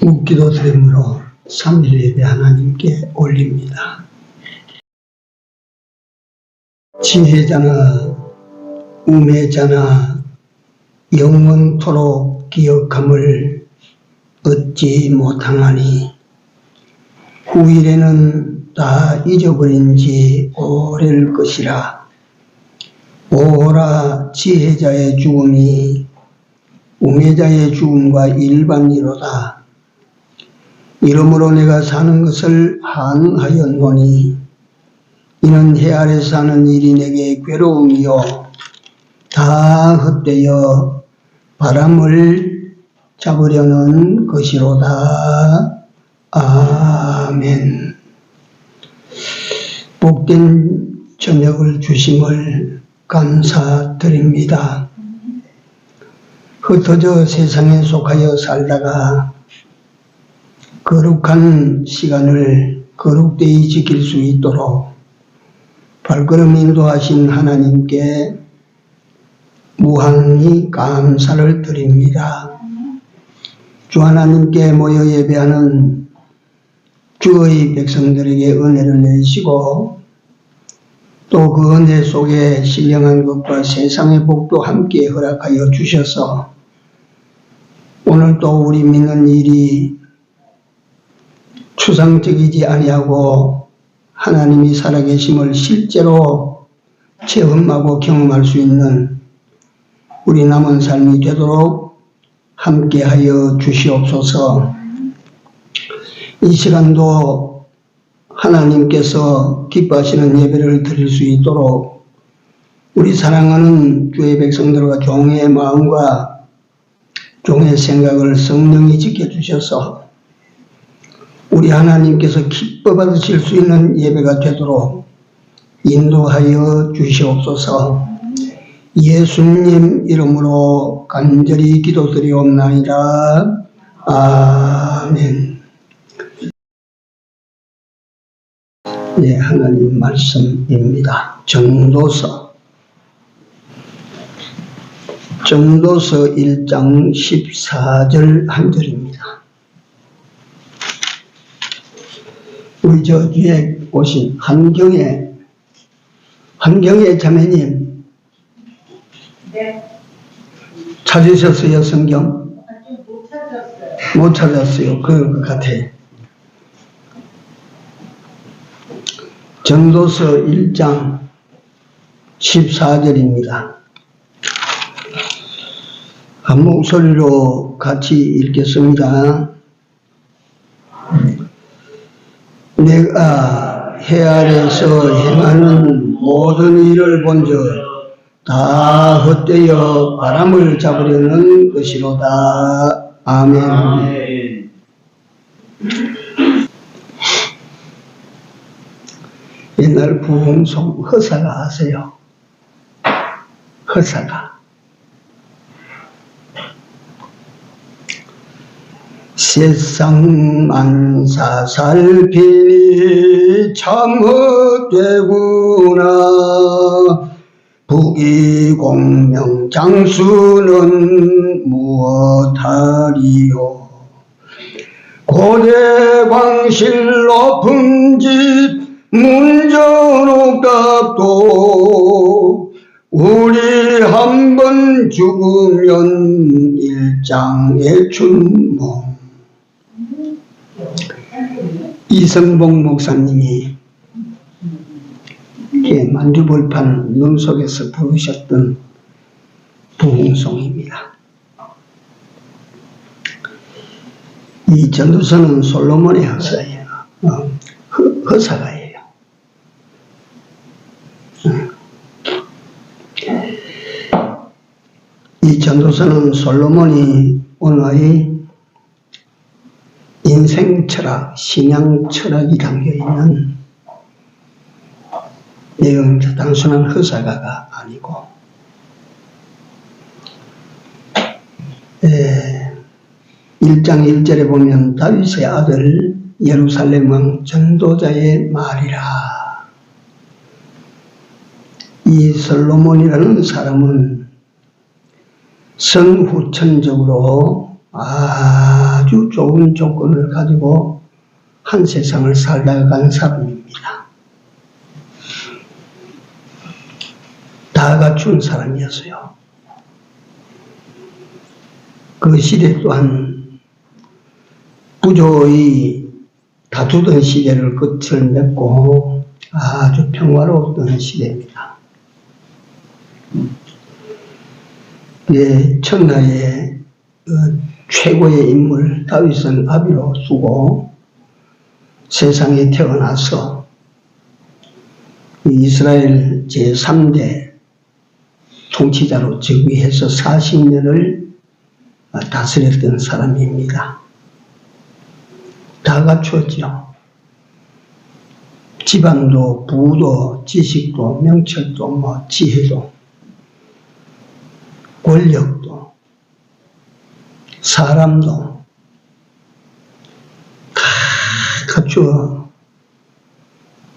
묵기도 드림으로 3일 예배 하나님께 올립니다. 지혜자나 우매자나 영원토록 기억함을 얻지 못하나니 후일에는 다 잊어버린 지 오래일 것이라. 오라 지혜자의 죽음이 우매자의 죽음과 일반이로다. 이러므로 내가 사는 것을 한하였노니 이는 해 아래 사는 일이 내게 괴로움이요 다 헛되어 바람을 잡으려는 것이로다. 아멘. 복된 저녁을 주심을 감사드립니다. 흩어져 세상에 속하여 살다가 거룩한 시간을 거룩되이 지킬 수 있도록 발걸음 인도하신 하나님께 무한히 감사를 드립니다. 주 하나님께 모여 예배하는 주의 백성들에게 은혜를 내시고 또 그 은혜 속에 신령한 것과 세상의 복도 함께 허락하여 주셔서 오늘 또 우리 믿는 일이 추상적이지 아니하고 하나님이 살아계심을 실제로 체험하고 경험할 수 있는 우리 남은 삶이 되도록 함께하여 주시옵소서. 이 시간도 하나님께서 기뻐하시는 예배를 드릴 수 있도록 우리 사랑하는 주의 백성들과 종의 마음과 종의 생각을 성령이 지켜주셔서 우리 하나님께서 기뻐 받으실 수 있는 예배가 되도록 인도하여 주시옵소서. 예수님 이름으로 간절히 기도드리옵나이다. 아멘. 네, 하나님 말씀입니다. 전도서 1장 14절 한 절입니다. 우리 저 뒤에 오신 한경애 자매님, 네. 찾으셨어요, 성경? 못 찾았어요. 그럴 것 같아요. 전도서 1장 14절입니다. 한 목소리로 같이 읽겠습니다. 내가 해 아래서 행하는 모든 일을 본즉 다 헛되어 바람을 잡으려는 것이로다. 아멘. 옛날 부흥송 허사가 아세요? 허사가. 세상 만사 살피니 참 헛되구나. 부귀공명 장수는 무엇하리요. 고대 광실 높은 집 문전옥답도 우리 한번 죽으면 일장의 춘몽. 이성봉 목사님이 만주벌판 눈 속에서 부르셨던 부흥송입니다. 이 전도서는 솔로몬의 허사예요. 허사가예요. 이 전도서는 솔로몬이 오늘의 인생 철학, 신앙 철학이 담겨있는 내용입니다. 단순한 허사가가 아니고 1장 1절에 보면 다윗의 아들 예루살렘 왕 전도자의 말이라. 이 솔로몬이라는 사람은 성후천적으로 아주 아주 좋은 조건을 가지고 한 세상을 살다간 사람입니다. 다 갖춘 사람이었어요. 그 시대 또한 부조의 다투던 시대를 끝을 맺고 아주 평화로웠던 시대입니다. 천하의 최고의 인물 다윗은 아비로 쓰고 세상에 태어나서 이스라엘 제3대 통치자로 즉위해서 40년을 다스렸던 사람입니다. 다 갖추었죠. 집안도, 부도, 지식도, 명철도, 지혜도, 권력도, 사람도 다 갖추어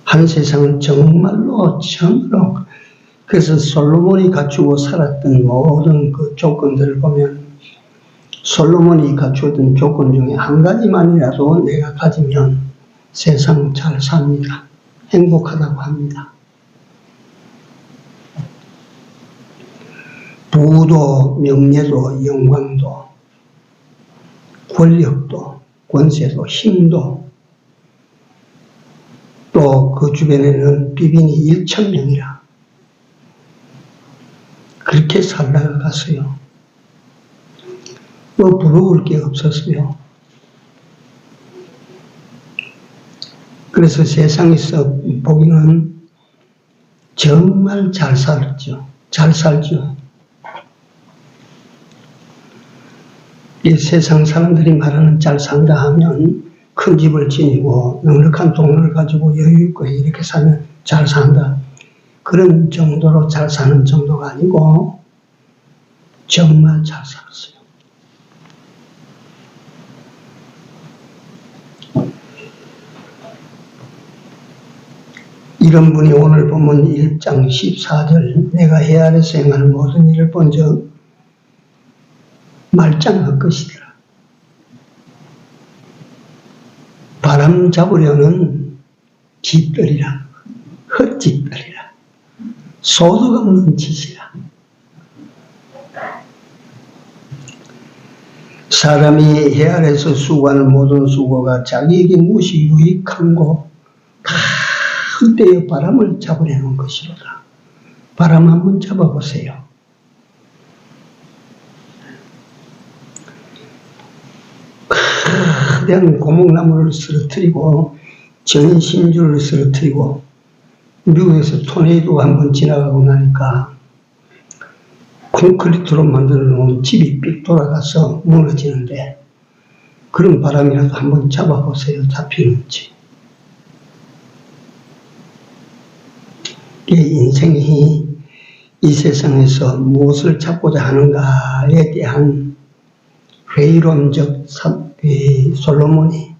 한 세상을 정말로 참으로. 그래서 솔로몬이 갖추고 살았던 모든 그 조건들을 보면 솔로몬이 갖추었던 조건 중에 한 가지만이라도 내가 가지면 세상 잘 삽니다. 행복하다고 합니다. 부도, 명예도, 영광도, 권력도, 권세도, 힘도, 또 그 주변에는 비빈이 1,000명이라 그렇게 살다가 갔어요. 뭐 부러울 게 없었어요. 그래서 세상에서 보기는 정말 잘 살죠. 잘 살죠. 이 세상 사람들이 말하는 잘 산다 하면 큰 집을 지니고 넉넉한 돈을 가지고 여유 있고 이렇게 살면 잘 산다. 그런 정도로 잘 사는 정도가 아니고 정말 잘 살았어요. 이런 분이 오늘 본문 1장 14절 내가 해 아래서 행하는 모든 일을 본즉 말짱할 것이더라. 바람 잡으려는 짓들이라, 헛짓들이라, 소득 없는 짓이라. 사람이 해 아래서 수고하는 모든 수고가 자기에게 무엇이 유익한고 다 헛되어 바람을 잡으려는 것이로다. 바람 한번 잡아보세요. 거대한 고목나무를 쓰러뜨리고 전신주를 쓰러뜨리고 미국에서 토네이도가 한번 지나가고 나니까 콘크리트로 만들어 놓은 집이 삑 돌아가서 무너지는데 그런 바람이라도 한번 잡아보세요. 잡히는지. 이 인생이 이 세상에서 무엇을 찾고자 하는가에 대한 회의론적 솔로몬이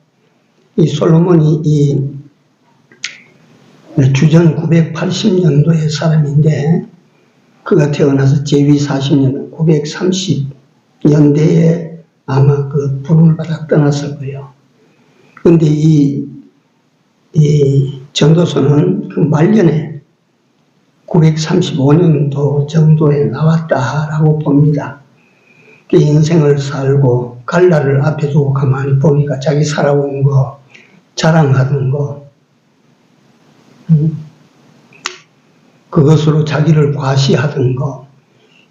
주전 980년도의 사람인데 그가 태어나서 제위 40년 930년대에 아마 그 부름을 받아 떠났을 거예요. 그런데 이 전도서는 그 말년에 935년도 정도에 나왔다라고 봅니다. 그 인생을 살고 갈라를 앞에 두고 가만히 보니까 자기 살아온 거, 자랑하던 거, 그것으로 자기를 과시하던 거,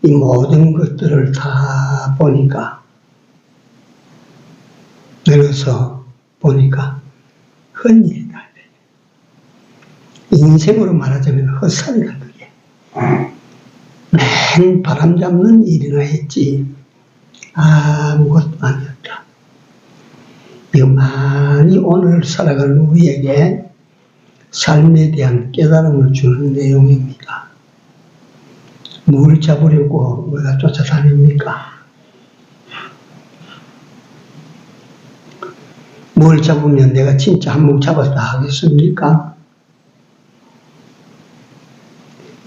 이 모든 것들을 다 보니까, 내려서 보니까 헛일이다. 인생으로 말하자면 헛살이다, 그게. 맨 바람 잡는 일이나 했지, 아무것도 아니었다. 이거 많이 오늘 살아가는 우리에게 삶에 대한 깨달음을 주는 내용입니다. 뭘 잡으려고 우리가 쫓아다닙니까? 뭘 잡으면 내가 진짜 한 몫 잡았다 하겠습니까?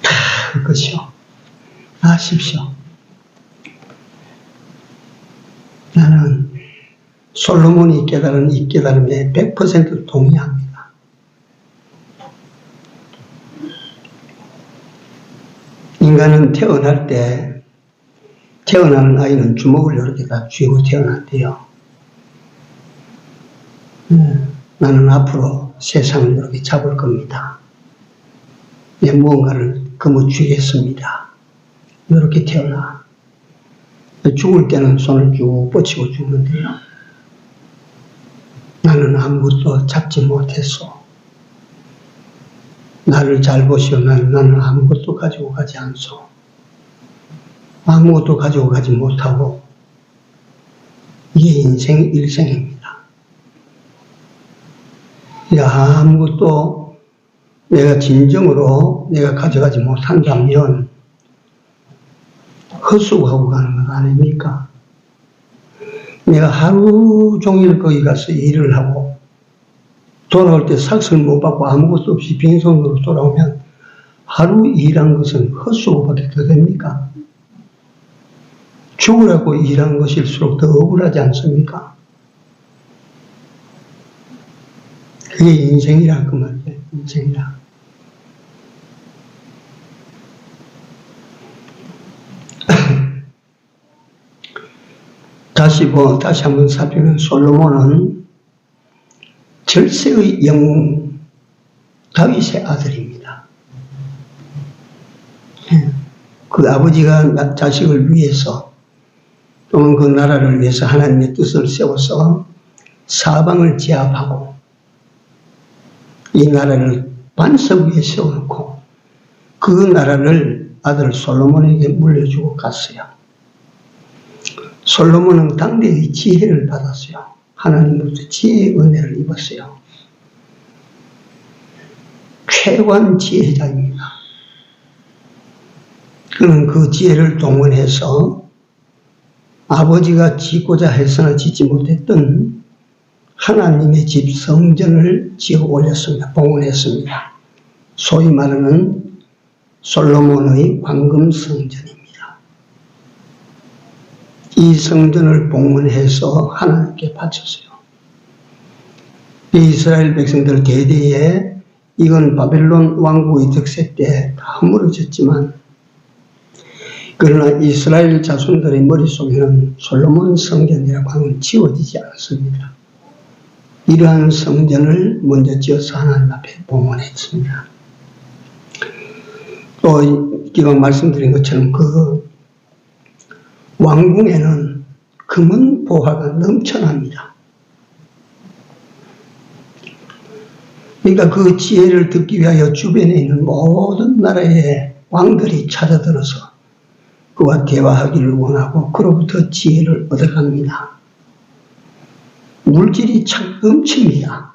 다 그것이요. 아십시오. 나는 솔로몬이 깨달은 이 깨달음에 100% 동의합니다. 인간은 태어날 때 태어나는 아이는 주먹을 이렇게 다 쥐고 태어난대요. 나는 앞으로 세상을 이렇게 잡을 겁니다. 내 무언가를 거머쥐겠습니다. 이렇게 태어나. 죽을 때는 손을 쭉 뻗치고 죽는데요. 나는 아무것도 잡지 못했어. 나를 잘 보시오. 나는 아무것도 가지고 가지 않소. 아무것도 가지고 가지 못하고, 이게 일생입니다. 아무것도 내가 진정으로 내가 가져가지 못한다면 헛수고하고 가는 것 아닙니까? 내가 하루 종일 거기 가서 일을 하고 돌아올 때 삭스를 못 받고 아무것도 없이 빈손으로 돌아오면 하루 일한 것은 헛수고밖에 더 됩니까? 죽으라고 일한 것일수록 더 억울하지 않습니까? 그게 인생이라 그 말이에요. 인생이라. 다시 한번 살피면 솔로몬은 절세의 영웅 다윗의 아들입니다. 그 아버지가 자식을 위해서 또는 그 나라를 위해서 하나님의 뜻을 세워서 사방을 제압하고 이 나라를 반석 위에 세워놓고 그 나라를 아들 솔로몬에게 물려주고 갔어요. 솔로몬은 당대의 지혜를 받았어요. 하나님으로부터 지혜의 은혜를 입었어요. 최고한 지혜자입니다. 그는 그 지혜를 동원해서 아버지가 짓고자 해서는 짓지 못했던 하나님의 집 성전을 지어 올렸습니다. 봉헌했습니다. 소위 말하는 솔로몬의 황금 성전입니다. 이 성전을 봉헌해서 하나님께 바쳤어요. 이스라엘 백성들 대대에 이건 바벨론 왕국의 득세 때 다 허물어졌지만 그러나 이스라엘 자손들의 머릿속에는 솔로몬 성전이라고 하면 지워지지 않습니다. 이러한 성전을 먼저 지어서 하나님 앞에 봉헌했습니다. 또 기왕 말씀드린 것처럼 그 왕궁에는 금은 보화가 넘쳐납니다. 그러니까 그 지혜를 듣기 위하여 주변에 있는 모든 나라의 왕들이 찾아들어서 그와 대화하기를 원하고 그로부터 지혜를 얻어갑니다. 물질이 참 넘칩니다.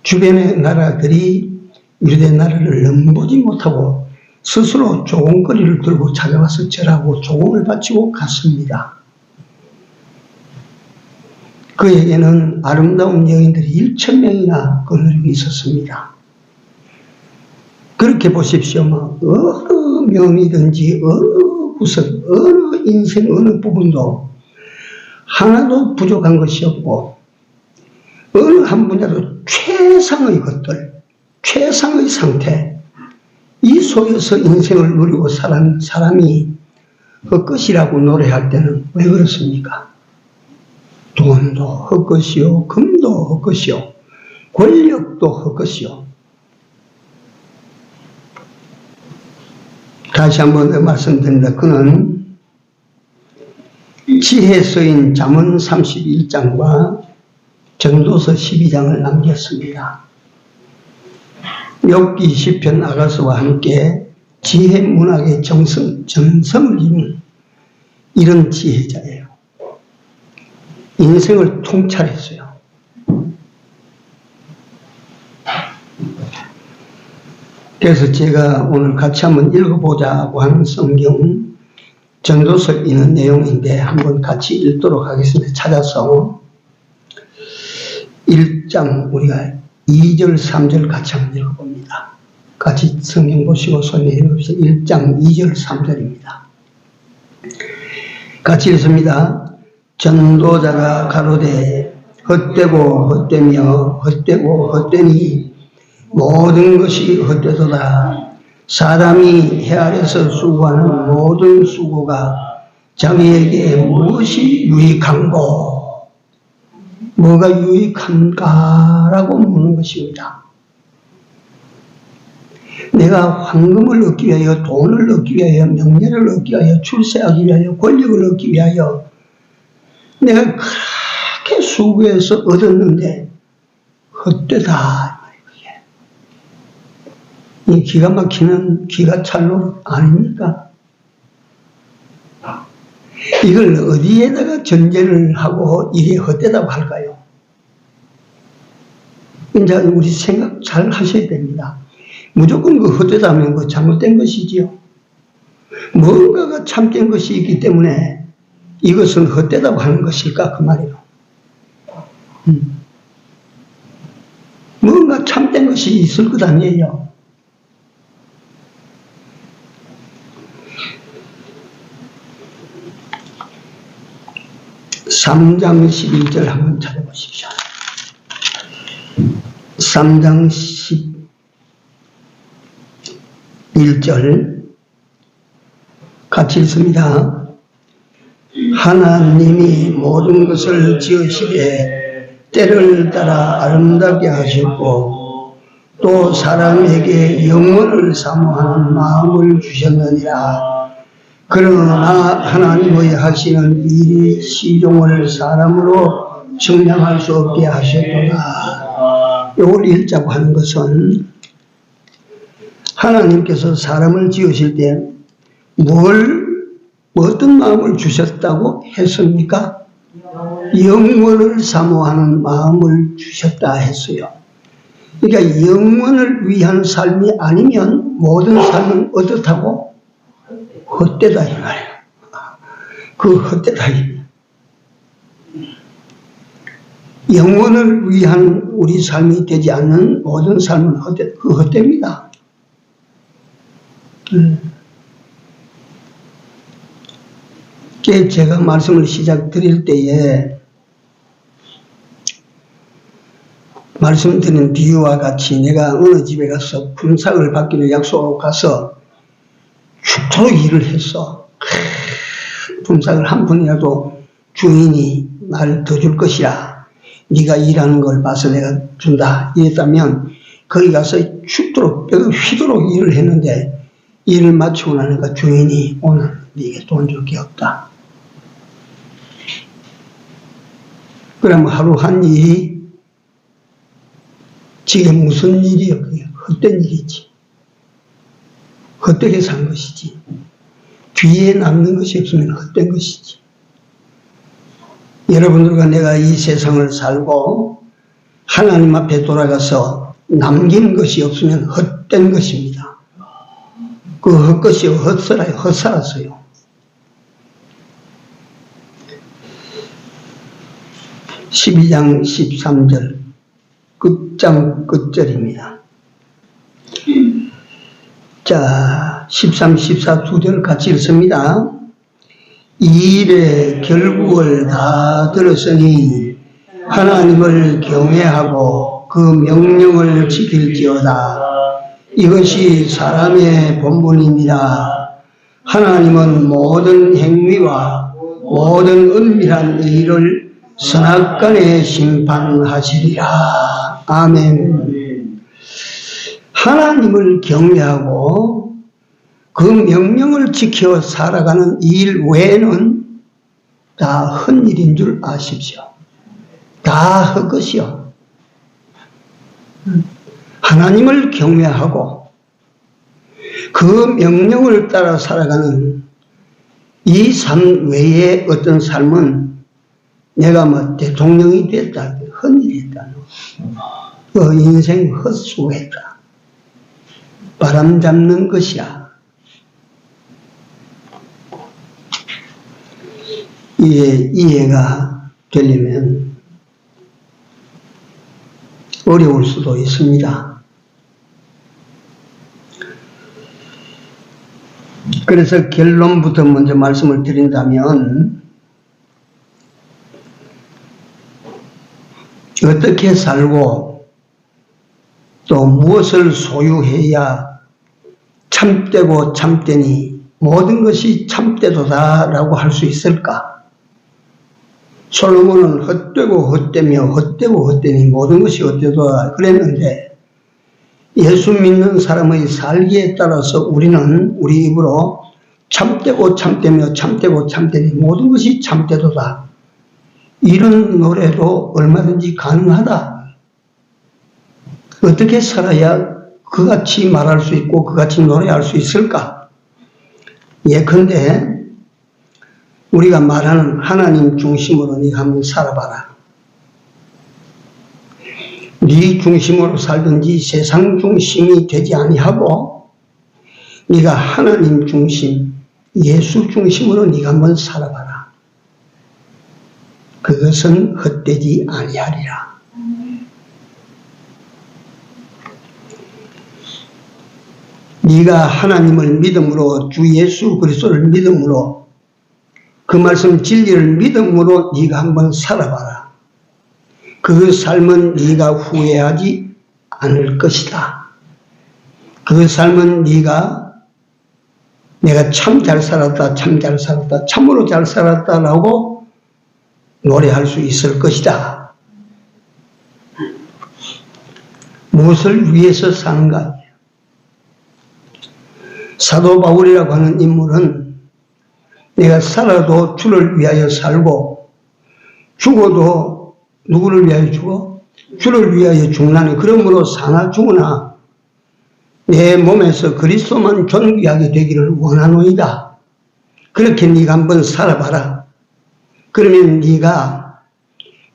주변의 나라들이 유대 나라를 넘보지 못하고 스스로 조공거리를 들고 찾아와서 절하고 조공을 바치고 갔습니다. 그에게는 아름다운 여인들이 1,000명이나 거느리고 있었습니다. 그렇게 보십시오. 어느 면이든지 어느 구석, 어느 인생 어느 부분도 하나도 부족한 것이 없고 어느 한 분야도 최상의 것들, 최상의 상태, 이 속에서 인생을 누리고 살아는 사람이 헛것이라고 노래할 때는 왜 그렇습니까? 돈도 헛것이요, 금도 헛것이요, 권력도 헛것이요. 다시 한번 더 말씀드립니다. 그는 지혜 쓰인 잠언 31장과 전도서 12장을 남겼습니다. 욥기 시편 아가서와 함께 지혜 문학의 전성을 이룬 이런 지혜자예요. 인생을 통찰했어요. 그래서 제가 오늘 같이 한번 읽어보자고 하는 성경 전도서에 있는 내용인데 한번 같이 읽도록 하겠습니다. 찾아서 1장 우리가 2절 3절 같이 한번 읽어봅니다. 같이 성경 보시고 손에 읽읍시다. 1장 2절 3절입니다. 같이 읽습니다. 전도자가 가로되 헛되고 헛되며 헛되고 헛되니 모든 것이 헛되도다. 사람이 해 아래서 수고하는 모든 수고가 자기에게 무엇이 유익한고, 뭐가 유익한가라고 묻는 것입니다. 내가 황금을 얻기 위하여, 돈을 얻기 위하여, 명예를 얻기 위하여, 출세하기 위하여, 권력을 얻기 위하여 내가 그렇게 수고해서 얻었는데 헛되다. 이 기가 막히는 기가 찰 노릇 아닙니까? 이걸 어디에다가 전제를 하고 이게 헛되다고 할까요? 이제 우리 생각 잘 하셔야 됩니다. 무조건 그 헛되다면 그 잘못된 것이지요. 뭔가가 참된 것이 있기 때문에 이것은 헛되다고 하는 것일까 그 말이에요. 뭔가 참된 것이 있을 것 아니에요. (3장 11절) 한번 찾아보십시오. 3장 11절 같이 읽습니다. 하나님이 모든 것을 지으시되 때를 따라 아름답게 하셨고 또 사람에게 영원을 사모하는 마음을 주셨느니라. 그러나 하나님의 하시는 일이 시종을 사람으로 측량할 수 없게 하셨도다. 이걸 읽자고 하는 것은 하나님께서 사람을 지으실 때 어떤 마음을 주셨다고 했습니까? 영원을 사모하는 마음을 주셨다 했어요. 그러니까 영원을 위한 삶이 아니면 모든 삶은 어떻다고? 헛되다 이 말이에요. 그 헛되다. 영원을 위한 우리 삶이 되지 않는 모든 삶은 헛됩니다. 제가 말씀을 시작드릴 때에 말씀드린 비유와 같이 내가 어느 집에 가서 품삯을 받기로 약속하고 가서 죽도록 일을 했어. 품삯을 한 푼이라도 주인이 나를 더 줄 것이야. 네가 일하는 걸 봐서 내가 준다. 이랬다면 거기 가서 죽도록 뼈가 휘도록 일을 했는데 일을 마치고 나니까 주인이 오늘 네게 돈 줄 게 없다. 그러면 하루 한 일이 지금 무슨 일이요? 그게 헛된 일이지. 헛되게 산 것이지. 뒤에 남는 것이 없으면 헛된 것이지. 여러분들과 내가 이 세상을 살고 하나님 앞에 돌아가서 남긴 것이 없으면 헛된 것입니다. 그 헛것이 헛살았어요. (12장 13절) 끝장 끝절입니다. 자, 13, 14 두 절 같이 읽습니다. 이 일의 결국을 다 들었으니 하나님을 경외하고 그 명령을 지킬지어다. 이것이 사람의 본분입니다. 하나님은 모든 행위와 모든 은밀한 일을 선악간에 심판하시리라. 아멘. 하나님을 경외하고 그 명령을 지켜 살아가는 일 외에는 다 헛일인 줄 아십시오. 다 헛것이요. 하나님을 경외하고 그 명령을 따라 살아가는 이 삶 외에 어떤 삶은 내가 뭐 대통령이 됐다, 헛일이다, 인생 헛수고했다, 바람 잡는 것이야. 이해가 되려면 어려울 수도 있습니다. 그래서 결론부터 먼저 말씀을 드린다면 어떻게 살고 또 무엇을 소유해야 참되고 참되니 모든 것이 참되도다라고 할 수 있을까? 솔로몬은 헛되고 헛되며 헛되고 헛되니 모든 것이 헛되도다 그랬는데, 예수 믿는 사람의 살기에 따라서 우리는 우리 입으로 참되고 참되며 참되고 참되니 모든 것이 참되도다, 이런 노래도 얼마든지 가능하다. 어떻게 살아야 그같이 말할 수 있고 그같이 노래할 수 있을까? 예컨대 우리가 말하는 하나님 중심으로 네가 한번 살아봐라. 네 중심으로 살든지 세상 중심이 되지 아니하고 네가 하나님 중심, 예수 중심으로 네가 한번 살아봐라. 그것은 헛되지 아니하리라. 네가 하나님을 믿음으로, 주 예수 그리스도를 믿음으로, 그 말씀 진리를 믿음으로 네가 한번 살아봐라. 그 삶은 네가 후회하지 않을 것이다. 그 삶은 내가 참 잘 살았다, 참 잘 살았다, 참으로 잘 살았다라고 노래할 수 있을 것이다. 무엇을 위해서 사는가? 사도 바울이라고 하는 인물은 내가 살아도 주를 위하여 살고 죽어도 누구를 위하여 죽어? 주를 위하여 죽나니 그러므로 사나 죽으나 내 몸에서 그리스도만 존귀하게 되기를 원하노이다. 그렇게 네가 한번 살아봐라. 그러면 네가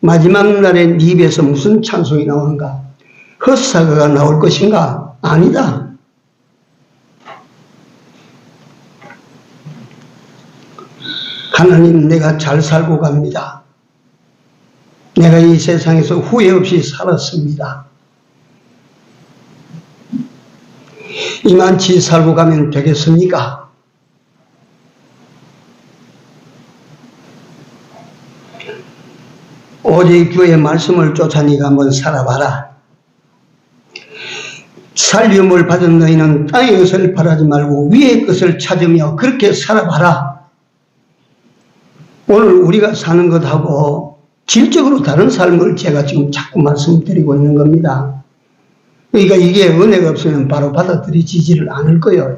마지막 날에 네 입에서 무슨 찬송이 나오는가? 헛사과가 나올 것인가? 아니다. 하나님, 내가 잘 살고 갑니다. 내가 이 세상에서 후회 없이 살았습니다. 이만치 살고 가면 되겠습니까? 오직 주의 말씀을 쫓아 네가 한번 살아봐라. 살림을 받은 너희는 땅의 것을 바라지 말고 위의 것을 찾으며 그렇게 살아봐라. 오늘 우리가 사는 것하고 질적으로 다른 삶을 제가 지금 자꾸 말씀드리고 있는 겁니다. 그러니까 이게 은혜가 없으면 바로 받아들이지를 않을 거예요.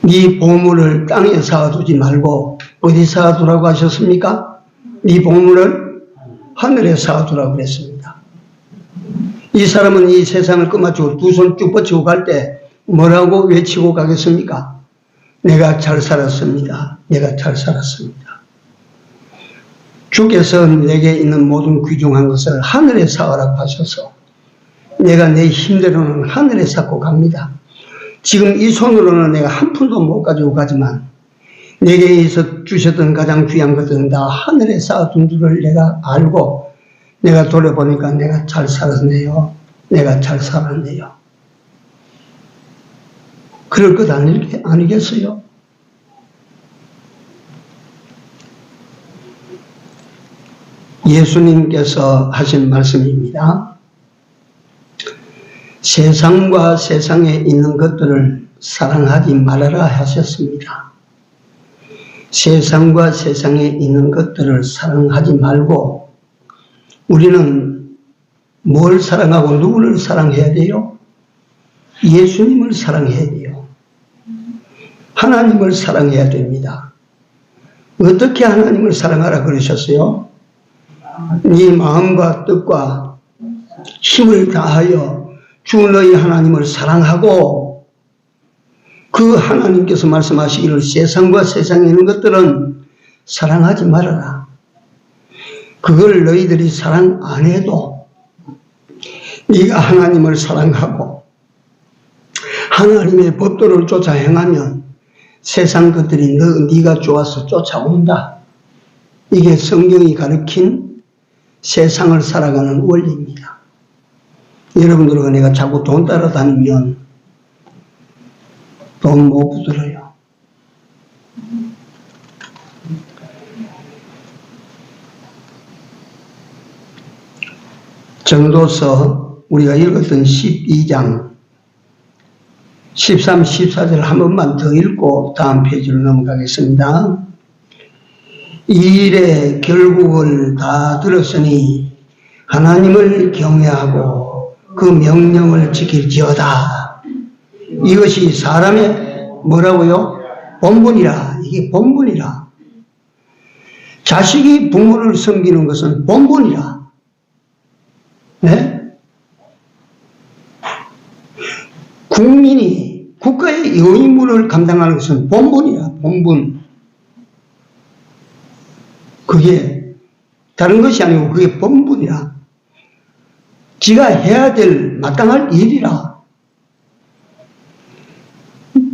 네 보물을 땅에 쌓아두지 말고 어디 쌓아두라고 하셨습니까? 네 보물을 하늘에 쌓아두라고 그랬습니다. 이 사람은 이 세상을 끝마치고 두 손 쭉 뻗치고 갈 때 뭐라고 외치고 가겠습니까? 내가 잘 살았습니다. 내가 잘 살았습니다. 주께서 내게 있는 모든 귀중한 것을 하늘에 쌓으라고 하셔서 내가 내 힘대로는 하늘에 쌓고 갑니다. 지금 이 손으로는 내가 한 푼도 못 가지고 가지만 내게 있어 주셨던 가장 귀한 것들은 다 하늘에 쌓아둔 줄을 내가 알고 내가 돌아보니까 내가 잘 살았네요. 내가 잘 살았네요. 그럴 것 아니겠어요? 예수님께서 하신 말씀입니다. 세상과 세상에 있는 것들을 사랑하지 말아라 하셨습니다. 세상과 세상에 있는 것들을 사랑하지 말고 우리는 뭘 사랑하고 누구를 사랑해야 돼요? 예수님을 사랑해야 돼요. 하나님을 사랑해야 됩니다. 어떻게 하나님을 사랑하라 그러셨어요? 네 마음과 뜻과 힘을 다하여 주 너희 하나님을 사랑하고 그 하나님께서 말씀하시기를 세상과 세상에 있는 것들은 사랑하지 말아라. 그걸 너희들이 사랑 안 해도 네가 하나님을 사랑하고 하나님의 법도를 쫓아 행하면 세상 것들이 네가 좋아서 쫓아온다. 이게 성경이 가르친 세상을 살아가는 원리입니다. 여러분들과 내가 자꾸 돈 따라다니면 돈 못 붙들어요. 전도서 우리가 읽었던 12장 13, 14절 한 번만 더 읽고 다음 페이지로 넘어가겠습니다. 이 일의 결국을 다 들었으니 하나님을 경외하고 그 명령을 지킬지어다. 이것이 사람의 뭐라고요? 본분이라. 이게 본분이라. 자식이 부모를 섬기는 것은 본분이라. 네? 국민이 국가의 의무를 감당하는 것은 본분이야. 본분. 그게 다른 것이 아니고 그게 본분이라. 지가 해야 될 마땅할 일이라.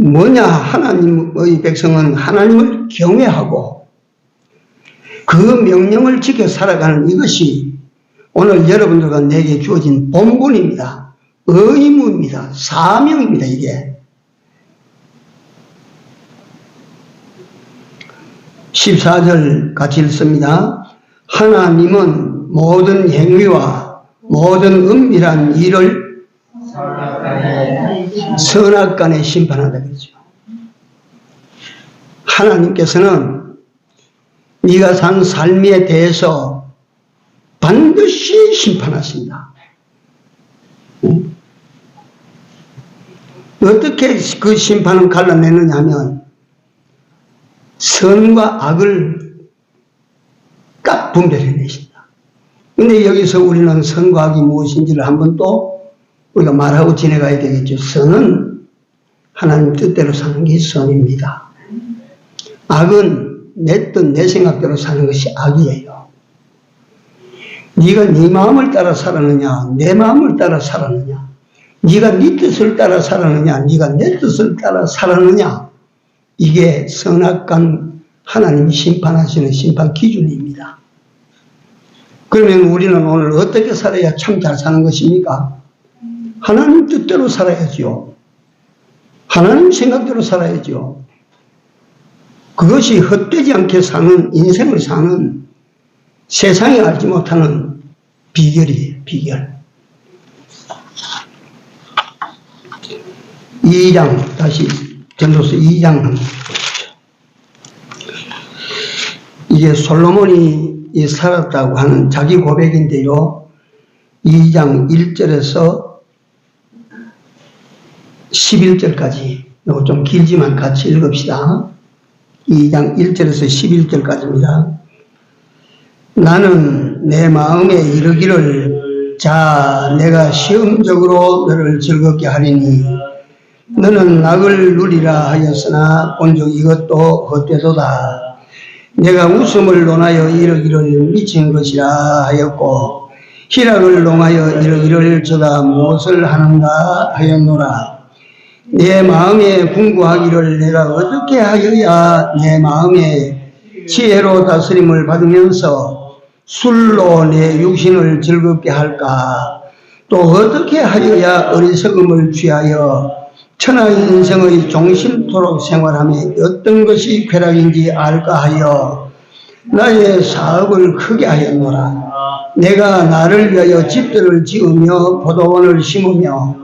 뭐냐? 하나님의 백성은 하나님을 경외하고 그 명령을 지켜 살아가는 이것이 오늘 여러분들과 내게 주어진 본분입니다. 의무입니다. 사명입니다. 이게 14절 같이 읽습니다. 하나님은 모든 행위와 모든 은밀한 일을 선악간에 심판한다 그러죠. 하나님께서는 네가 산 삶에 대해서 반드시 심판하신다. 어떻게 그 심판을 갈라내느냐 하면 선과 악을 딱 분별해내신다. 근데 여기서 우리는 선과 악이 무엇인지를 한번 또 우리가 말하고 지내가야 되겠죠. 선은 하나님 뜻대로 사는 게 선입니다. 악은 내 뜻, 내 생각대로 사는 것이 악이에요. 네가 네 마음을 따라 살았느냐, 내 마음을 따라 살았느냐, 네가 네 뜻을 따라 살았느냐, 네가 내 뜻을 따라 살았느냐, 이게 선악간 하나님이 심판하시는 심판 기준입니다. 그러면 우리는 오늘 어떻게 살아야 참 잘 사는 것입니까? 하나님 뜻대로 살아야죠. 하나님 생각대로 살아야죠. 그것이 헛되지 않게 사는 인생을 사는 세상이 알지 못하는 비결이에요. 비결. 2장 다시 전도서 2장 한번 보십시오. 이게 솔로몬이 살았다고 하는 자기 고백인데요. 2장 1절에서 11절까지 이거 좀 길지만 같이 읽읍시다. 2장 1절에서 11절까지입니다. 나는 내 마음에 이르기를 자 내가 시험적으로 너를 즐겁게 하리니 너는 낙을 누리라 하였으나 본즉 이것도 헛되도다. 내가 웃음을 논하여 이르기를 미친 것이라 하였고 희락을 농하여 이르기를 저가 무엇을 하는가 하였노라. 내 마음에 궁구하기를 내가 어떻게 하여야 내 마음에 지혜로 다스림을 받으면서 술로 내 육신을 즐겁게 할까? 또 어떻게 하여야 어리석음을 취하여 천하의 인생의 종신토록 생활함에 어떤 것이 쾌락인지 알까 하여 나의 사업을 크게 하였노라. 내가 나를 위하여 집들을 지으며 포도원을 심으며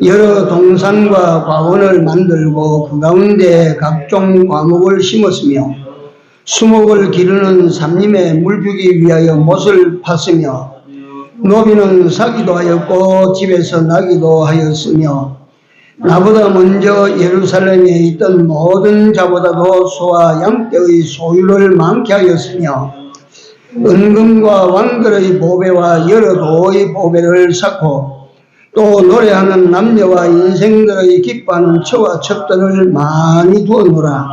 여러 동산과 과원을 만들고 그 가운데 각종 과목을 심었으며 수목을 기르는 삼림에 물 주기 위하여 못을 팠으며 노비는 사기도 하였고 집에서 나기도 하였으며 나보다 먼저 예루살렘에 있던 모든 자보다도 소와 양떼의 소유를 많게 하였으며 은금과 왕들의 보배와 여러 도의 보배를 쌓고 또 노래하는 남녀와 인생들의 기뻐하는 처와 첩들을 많이 두었노라.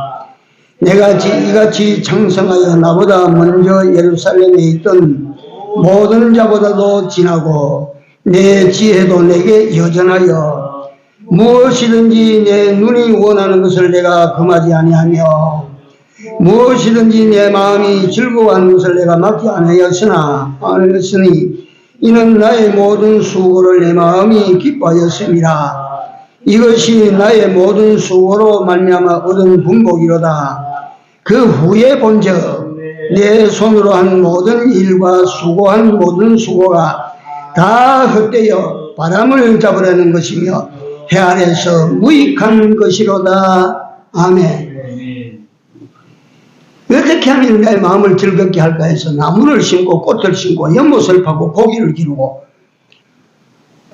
내가 이같이 창성하여 나보다 먼저 예루살렘에 있던 모든 자보다도 진하고 내 지혜도 내게 여전하여 무엇이든지 내 눈이 원하는 것을 내가 금하지 아니하며 무엇이든지 내 마음이 즐거워하는 것을 내가 막지 아니하였으니 이는 나의 모든 수고를 내 마음이 기뻐하였음이라. 이것이 나의 모든 수고로 말미암아 얻은 분복이로다. 그 후에 본즉 내 손으로 한 모든 일과 수고한 모든 수고가 다 헛되어 바람을 잡으려는 것이며 해 아래서 무익한 것이로다. 아멘. 어떻게 하면 내 마음을 즐겁게 할까 해서 나무를 심고 꽃을 심고 연못을 파고 고기를 기르고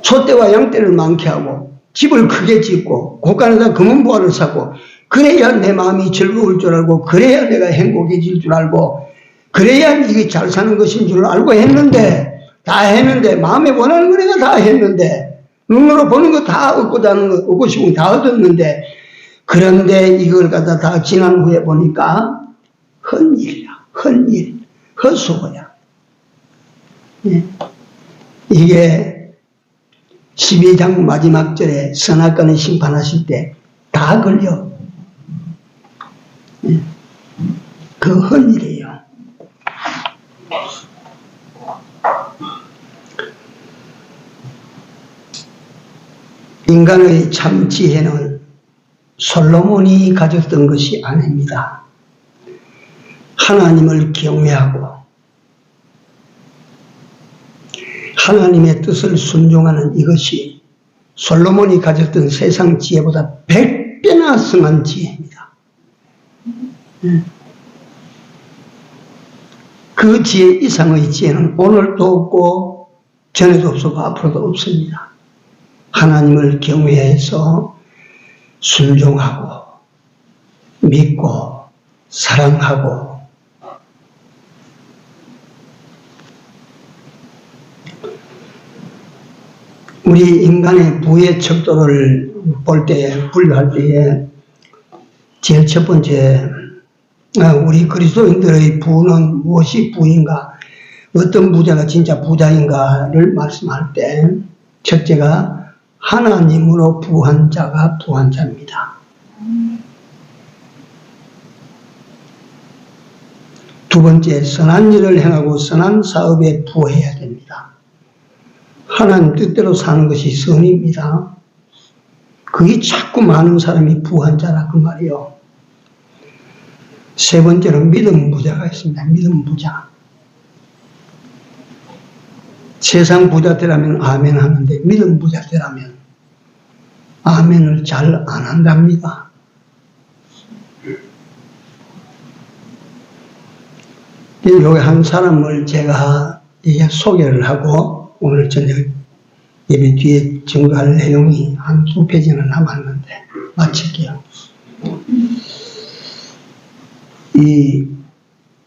소떼와 양떼를 많게 하고 집을 크게 짓고 곳간에다 금은보화를 사고 그래야 내 마음이 즐거울 줄 알고 그래야 내가 행복해질 줄 알고 그래야 이게 잘 사는 것인 줄 알고 했는데 다 했는데 마음에 원하는 거 내가 다 했는데 눈으로 보는 거 다 얻고자 하는 거 얻고 싶은 거 다 얻었는데 그런데 이걸 갖다 다 지난 후에 보니까 헛일이야. 헛일. 헛수고야. 예. 이게 12장 마지막 절에 선악간을 심판하실 때 다 걸려. 예. 그 헛일이에요. 인간의 참 지혜는 솔로몬이 가졌던 것이 아닙니다. 하나님을 경외하고 하나님의 뜻을 순종하는 이것이 솔로몬이 가졌던 세상 지혜보다 100배나 승한 지혜입니다. 그 지혜 이상의 지혜는 오늘도 없고 전에도 없었고 앞으로도 없습니다. 하나님을 경외해서 순종하고 믿고 사랑하고 우리 인간의 부의 척도를 볼 때, 분류할 때에 제일 첫 번째 우리 그리스도인들의 부는 무엇이 부인가, 어떤 부자가 진짜 부자인가를 말씀할 때 첫째가 하나님으로 부한 자가 부한 자입니다. 두 번째, 선한 일을 행하고 선한 사업에 부해야 됩니다. 하나님 뜻대로 사는 것이 선입니다. 그게 자꾸 많은 사람이 부한 자라 그 말이요. 세 번째로 믿음 부자가 있습니다. 믿음 부자. 세상 부자 되라면 아멘 하는데 믿음 부자 되라면 아멘을 잘 안 한답니다. 여기 한 사람을 제가 소개를 하고 오늘 저녁 예배 뒤에 증거할 내용이 한 2페이지나 남았는데 마칠게요. 이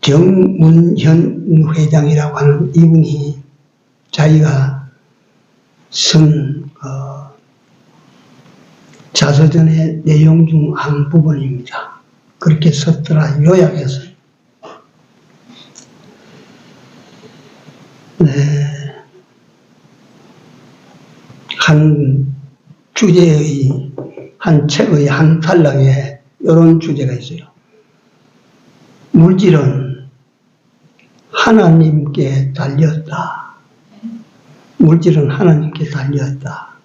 정문현 회장이라고 하는 이분이 자기가 쓴 자서전의 내용 중 한 부분입니다. 그렇게 썼더라 요약해서. 네. 한 주제의, 한 책의 한 단락에 이런 주제가 있어요. 물질은 하나님께 달렸다. 물질은 하나님께 달렸다.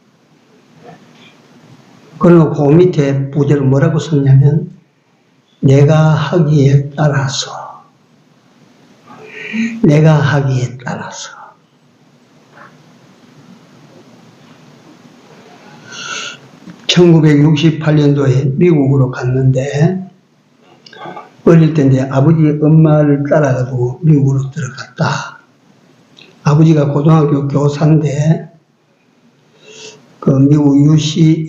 그리고 그 밑에 부제를 뭐라고 썼냐면, 내가 하기에 따라서. 내가 하기에 따라서. (1968년도에) 미국으로 갔는데 어릴 때인데 아버지 엄마를 따라가지고 미국으로 들어갔다. 아버지가 고등학교 교사인데 그 미국 UCLA에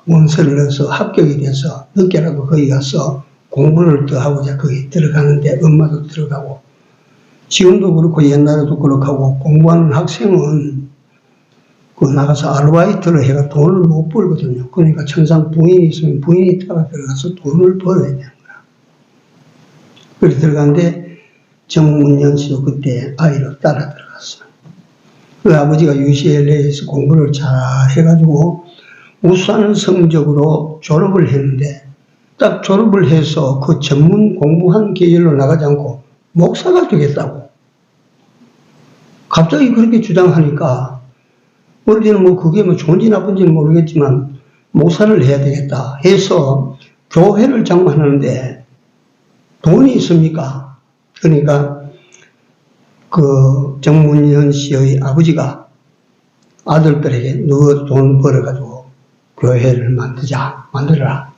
문서를 넣어서 합격이 돼서 늦게라도 거기 가서 공부를 더 하고자 거기 들어가는데 엄마도 들어가고 지금도 그렇고 옛날에도 그렇고 하고 공부하는 학생은 그 나가서 아르바이트를 해가 돈을 못 벌거든요. 그러니까 천상 부인이 있으면 부인이 따라 들어가서 돈을 벌어야 되는 거야. 그래서 들어갔는데 정문현 씨도 그때 아이로 따라 들어갔어요. 그 아버지가 UCLA에서 공부를 잘 해가지고 우수한 성적으로 졸업을 했는데 딱 졸업을 해서 그 전문 공부한 계열로 나가지 않고 목사가 되겠다고 갑자기 그렇게 주장하니까 우리는 뭐 그게 뭐 좋은지 나쁜지는 모르겠지만 목사를 해야 되겠다 해서 교회를 장만하는데 돈이 있습니까? 그러니까 그 정문현 씨의 아버지가 아들들에게 너 돈 벌어가지고 교회를 만들어라.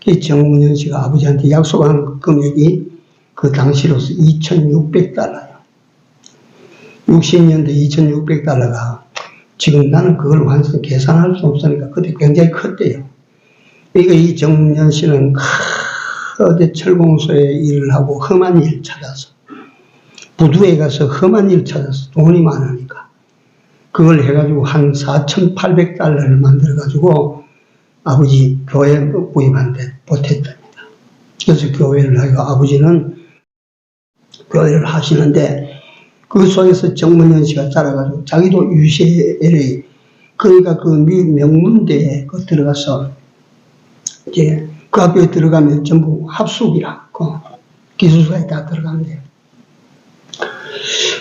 그 정문현 씨가 아버지한테 약속한 금액이 그 당시로서 2,600달러예요. 60년대 2,600달러가 지금 나는 그걸 완전히 계산할 수 없으니까 그때 굉장히 컸대요. 그러니까 이 정문현 씨는 어디 철공소에 일을 하고 험한 일 찾아서 부두에 가서 험한 일 찾아서 돈이 많으니까 그걸 해가지고 한 4,800달러를 만들어가지고 아버지 교회 구입하는데 보탰답니다. 그래서 교회를 하고 아버지는 교회를 하시는데 그 속에서 정문현 씨가 자라가지고 자기도 UCLA 그러니까 그 미 명문대에 그 들어가서 이제 그 학교에 들어가면 전부 합숙이라 그 기숙사에 다 들어가면 돼요.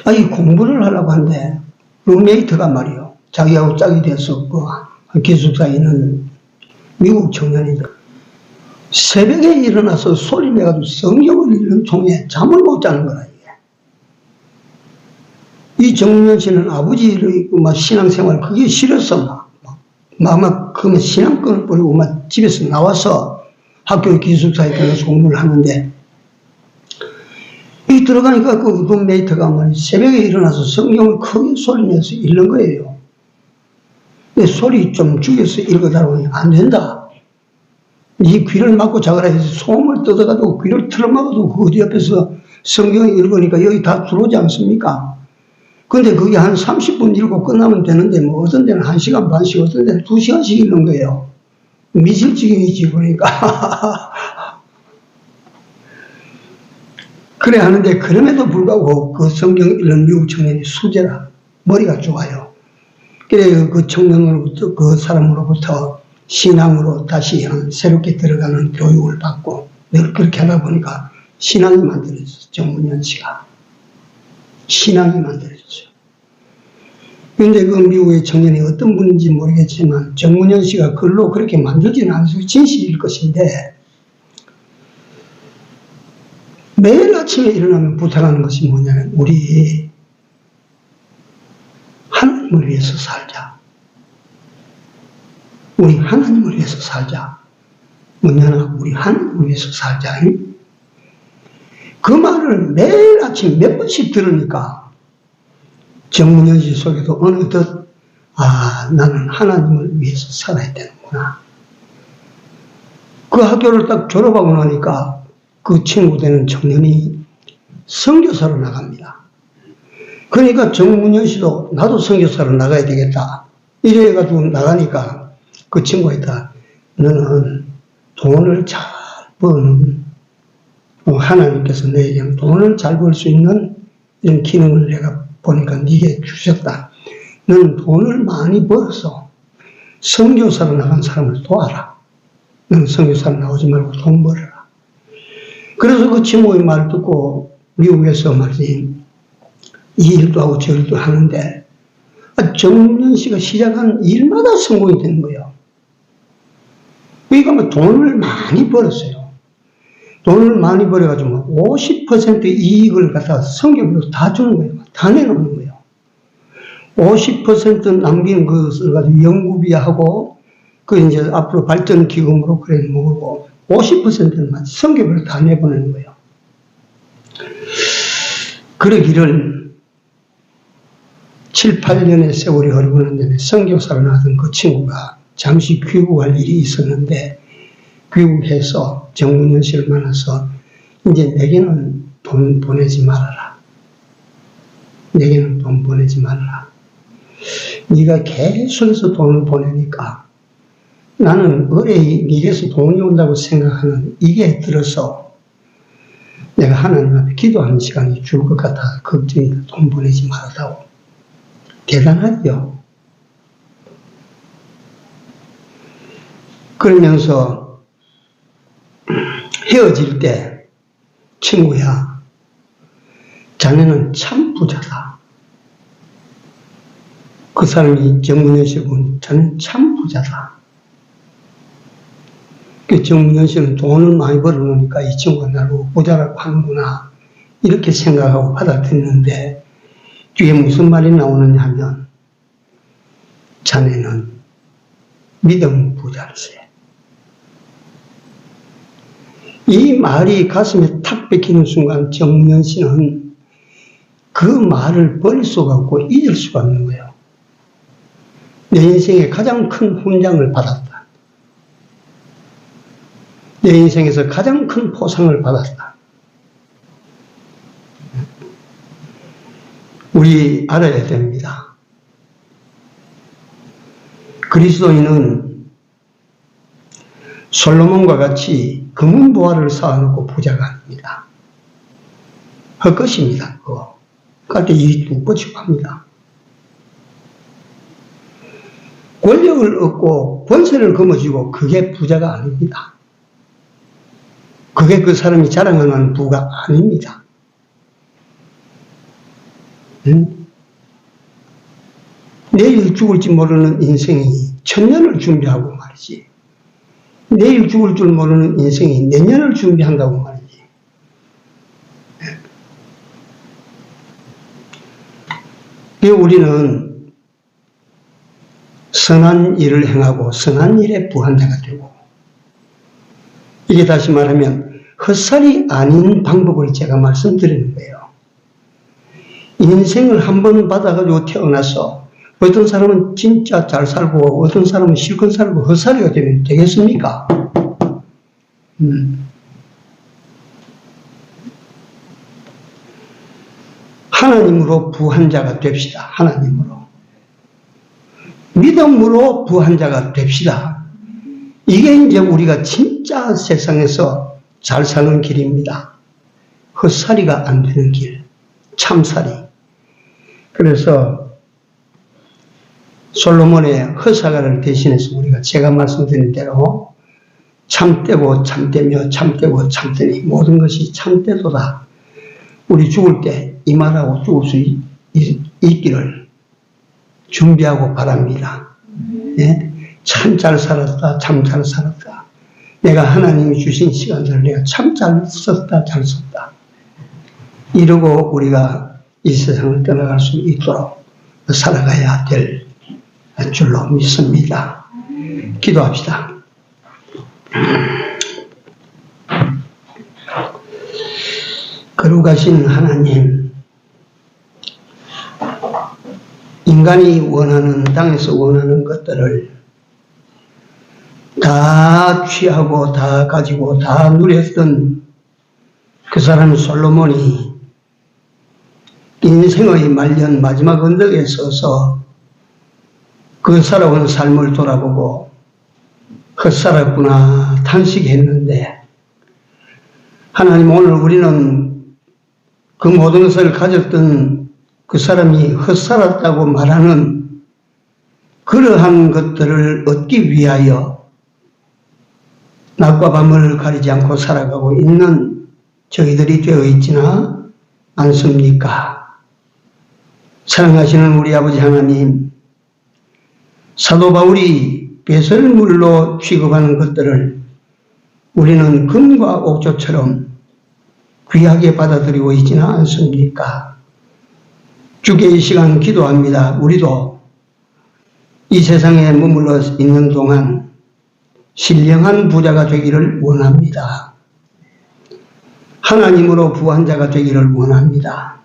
아니 공부를 하려고 하는데 룸메이트가 말이요 자기하고 짝이 돼서 그 기숙사에 있는 미국 청년이죠. 새벽에 일어나서 소리 내가지고 성경을 읽는 통에 잠을 못 자는 거라. 이 정문현 씨는 아버지의 막 신앙생활 그게 싫어서 막 그러면 신앙권을 버리고 막 집에서 나와서 학교 기숙사에 들어가서 공부를 하는데 이 들어가니까 그 룸메이트가 말이 새벽에 일어나서 성경을 크게 소리 내서 읽는 거예요. 근데 소리 좀 죽여서 읽어달라고 하니 안 된다. 네 귀를 막고 자거라 해서 소음을 뜯어가지고 귀를 틀어막아도 그 어디 옆에서 성경을 읽으니까 여기 다 들어오지 않습니까? 근데 그게 한 30분 읽고 끝나면 되는데 뭐 어떤 데는 1시간 반씩 어떤 데는 2시간씩 읽는 거예요. 미실지경이지 그러니까. 그래 하는데 그럼에도 불구하고 그 성경 읽는 미국 청년이 수제라 머리가 좋아요. 그래 그 청년으로부터 그 사람으로부터 신앙으로 다시 새롭게 들어가는 교육을 받고 늘 그렇게 하다 보니까 신앙이 만들어졌어요. 정문현 씨가. 신앙이 만들어졌어요. 그런데 그 미국의 청년이 어떤 분인지 모르겠지만 정문현 씨가 글로 그렇게 만들지는 않아서 진실일 것인데 매일 아침에 일어나면 부탁하는 것이 뭐냐면 우리 하나님을 위해서 살자. 우리 하나님을 위해서 살자. 뭐냐나 우리 하나님을 위해서 살자. 그 말을 매일 아침 몇 번씩 들으니까 정문현 씨 속에도 어느덧 나는 하나님을 위해서 살아야 되는구나. 그 학교를 딱 졸업하고 나니까 그 친구 되는 청년이 선교사로 나갑니다. 그러니까 정문현 씨도 나도 선교사로 나가야 되겠다. 이래가지고 나가니까 그 친구가 있다. 너는 돈을 잘 버는 하나님께서 내게 돈을 잘 벌 수 있는 이런 기능을 내가 보니까 네게 주셨다. 너는 돈을 많이 벌어서 선교사로 나간 사람을 도와라. 너는 선교사로 나오지 말고 돈 벌어라. 그래서 그 친구의 말을 듣고 미국에서 말이지 이 일도 하고 저 일도 하는데 정문현 씨가 시작한 일마다 성공이 되는 거예요. 그러니까 뭐 돈을 많이 벌었어요. 돈을 많이 벌어가지고 50% 이익을 갖다가 성경으로 다 주는 거예요. 다 내놓는 거예요. 50% 남긴 것을 가지고 연구비하고 그 이제 앞으로 발전 기금으로 그래 모으고 50%는 성경으로 다 내보내는 거예요. 그러기를 7, 8년의 세월이 흐르고 난 다음에 선교사로 나왔던 그 친구가 잠시 귀국할 일이 있었는데 귀국해서 정문현 씨를 만나서 이제 내게는 돈 보내지 말아라. 내게는 돈 보내지 말아라. 네가 계속해서 돈을 보내니까 나는 의뢰이 네게서 돈이 온다고 생각하는 이게 들어서 내가 하나님 앞에 기도하는 시간이 줄 것 같아 걱정이다. 돈 보내지 말아다오. 대단하죠. 그러면서 헤어질 때 친구야 자네는 참 부자다. 그 사람이 정문현 씨군, 저는 참 부자다. 정문현 씨는 돈을 많이 벌어놓으니까 이 친구가 나를 부자라고 하는구나, 이렇게 생각하고 받아들였는데, 뒤에 무슨 말이 나오느냐 하면, 자네는 믿음 부자일세. 이 말이 가슴에 탁 박히는 순간 정문현 씨는 그 말을 버릴 수가 없고 잊을 수가 없는 거예요. 내 인생에 가장 큰 훈장을 받았다. 내 인생에서 가장 큰 포상을 받았다. 우리 알아야 됩니다. 그리스도인은 솔로몬과 같이 금은보화를 쌓아놓고 부자가 아닙니다. 헛것입니다. 그거. 그한테 이 뚝 뻗치고 합니다. 권력을 얻고 권세를 거머쥐고 그게 부자가 아닙니다. 그게 그 사람이 자랑하는 부가 아닙니다. 내일 죽을지 모르는 인생이 천년을 준비하고 말이지. 내일 죽을 줄 모르는 인생이 내년을 준비한다고 말이지. 우리는 선한 일을 행하고 선한 일에 부한자가 되고, 이게 다시 말하면 헛살이 아닌 방법을 제가 말씀드리는 거예요. 인생을 한번 받아가지고 태어나서 어떤 사람은 진짜 잘 살고 어떤 사람은 실컷 살고 헛살이가 되면 되겠습니까? 하나님으로 부한 자가 됩시다. 하나님으로. 믿음으로 부한 자가 됩시다. 이게 이제 우리가 진짜 세상에서 잘 사는 길입니다. 헛살이가 안 되는 길. 참살이. 그래서 솔로몬의 헛사가를 대신해서 우리가 제가 말씀드린 대로 참되고 참되며 참되고 참되니 모든 것이 참되도다. 우리 죽을 때 이 말하고 죽을 수 있기를 준비하고 바랍니다. 네? 참 잘 살았다. 참 잘 살았다. 내가 하나님이 주신 시간들을 내가 참 잘 썼다. 잘 썼다. 이러고 우리가 이 세상을 떠나갈 수 있도록 살아가야 될 줄로 믿습니다. 기도합시다. 거룩하신 하나님, 인간이 원하는, 땅에서 원하는 것들을 다 취하고 다 가지고 다 누렸던 그 사람 솔로몬이 인생의 말년 마지막 언덕에 서서 그 살아온 삶을 돌아보고 헛살았구나 탄식했는데, 하나님, 오늘 우리는 그 모든 것을 가졌던 그 사람이 헛살았다고 말하는 그러한 것들을 얻기 위하여 낮과 밤을 가리지 않고 살아가고 있는 저희들이 되어 있지나 않습니까? 사랑하시는 우리 아버지 하나님, 사도 바울이 배설물로 취급하는 것들을 우리는 금과 옥조처럼 귀하게 받아들이고 있지는 않습니까? 주께 이 시간 기도합니다. 우리도 이 세상에 머물러 있는 동안 신령한 부자가 되기를 원합니다. 하나님으로 부한 자가 되기를 원합니다.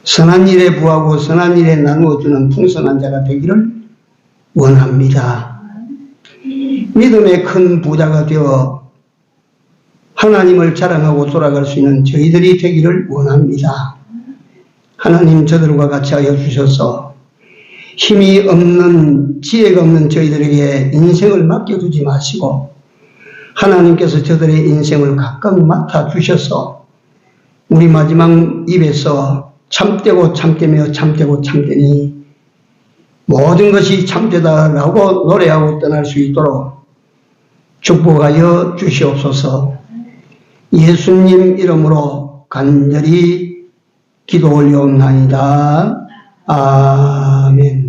선한 일에 부하고 선한 일에 나누어주는 풍성한 자가 되기를 원합니다. 믿음의 큰 부자가 되어 하나님을 자랑하고 돌아갈 수 있는 저희들이 되기를 원합니다. 하나님, 저들과 같이 하여 주셔서 힘이 없는, 지혜가 없는 저희들에게 인생을 맡겨두지 마시고 하나님께서 저들의 인생을 각각 맡아주셔서 우리 마지막 입에서 참되고 참되며 참되고 참되니 모든 것이 참되다라고 노래하고 떠날 수 있도록 축복하여 주시옵소서. 예수님 이름으로 간절히 기도 올려옵나이다. 아멘.